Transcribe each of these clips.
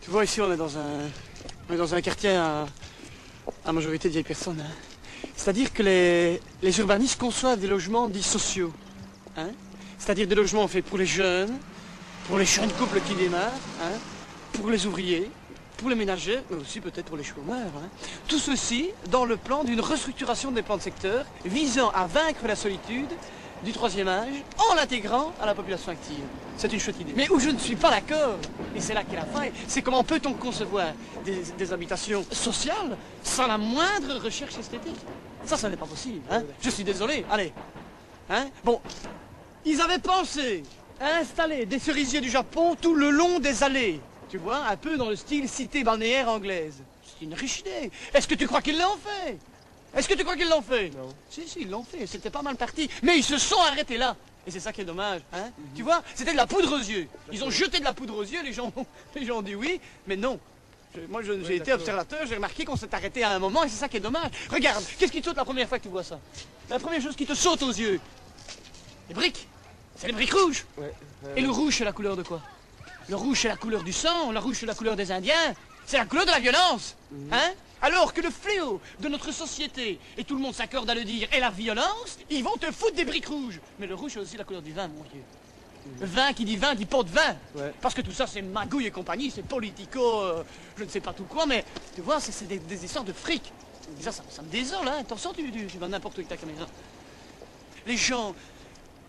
Tu vois, ici, on est dans un quartier à majorité de vieilles personnes. Hein. C'est-à-dire que les urbanistes conçoivent des logements dits sociaux. Hein. C'est-à-dire des logements faits pour les jeunes couples qui démarrent, hein, pour les ouvriers, pour les ménagers, mais aussi peut-être pour les chômeurs. Hein. Tout ceci dans le plan d'une restructuration des plans de secteur visant à vaincre la solitude du troisième âge en l'intégrant à la population active. C'est une chouette idée. Mais où je ne suis pas d'accord, et c'est là qu'est la faille, c'est comment peut-on concevoir des habitations sociales sans la moindre recherche esthétique. Ça n'est pas possible. Hein. Je suis désolé, allez. Hein. Bon, ils avaient pensé à installer des cerisiers du Japon tout le long des allées. Tu vois, un peu dans le style cité balnéaire anglaise. C'est une riche idée. Est-ce que tu crois qu'ils l'ont fait? Est-ce que tu crois qu'ils l'ont fait? Non. Si, ils l'ont fait. C'était pas mal parti. Mais ils se sont arrêtés là. Et c'est ça qui est dommage. Hein. Tu vois, c'était de la poudre aux yeux. Ils ont jeté de la poudre aux yeux, les gens ont dit oui, mais non. Moi, j'ai été observateur, j'ai remarqué qu'on s'est arrêté à un moment et c'est ça qui est dommage. Regarde, qu'est-ce qui te saute la première fois que tu vois ça? La première chose qui te saute aux yeux. Les briques. C'est les briques rouges. Ouais. Et le rouge, c'est la couleur de quoi? Le rouge, c'est la couleur du sang, le rouge, c'est la couleur des Indiens. C'est la couleur de la violence. Hein? Alors que le fléau de notre société, et tout le monde s'accorde à le dire, est la violence, ils vont te foutre des briques rouges. Mais le rouge, c'est aussi la couleur du vin, mon Dieu. Le vin qui dit pot de vin. Ouais. Parce que tout ça, c'est magouille et compagnie, c'est politico, je ne sais pas tout quoi, mais tu vois, c'est des histoires de fric. Et ça me désole, hein. Attention, tu vas n'importe où avec ta caméra. Les gens,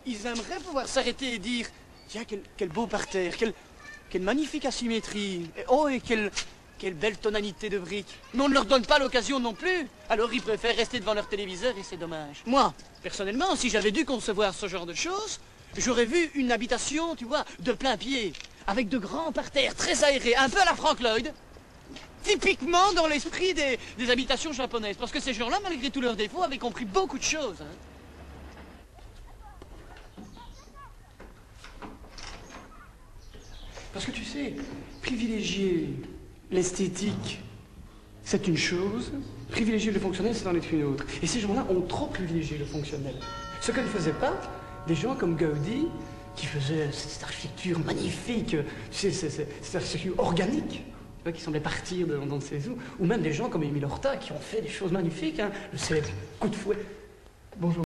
ils aimeraient pouvoir s'arrêter et dire, tiens, quel beau parterre, quelle magnifique asymétrie, et quelle belle tonalité de briques. Mais on ne leur donne pas l'occasion non plus. Alors ils préfèrent rester devant leur téléviseur et c'est dommage. Moi, personnellement, si j'avais dû concevoir ce genre de choses, j'aurais vu une habitation, tu vois, de plein pied, avec de grands parterres très aérés, un peu à la Frank Lloyd, typiquement dans l'esprit des habitations japonaises. Parce que ces gens-là, malgré tous leurs défauts, avaient compris beaucoup de choses. Hein. Parce que tu sais, privilégier l'esthétique, c'est une chose, privilégier le fonctionnel, c'est en être une autre. Et ces gens-là ont trop privilégié le fonctionnel. Ce que ne faisaient pas des gens comme Gaudi, qui faisaient cette architecture magnifique, tu sais, cette architecture organique, tu vois, qui semblait partir dans ses eaux, ou même des gens comme Émile Horta, qui ont fait des choses magnifiques, hein, le célèbre coup de fouet. Bonjour.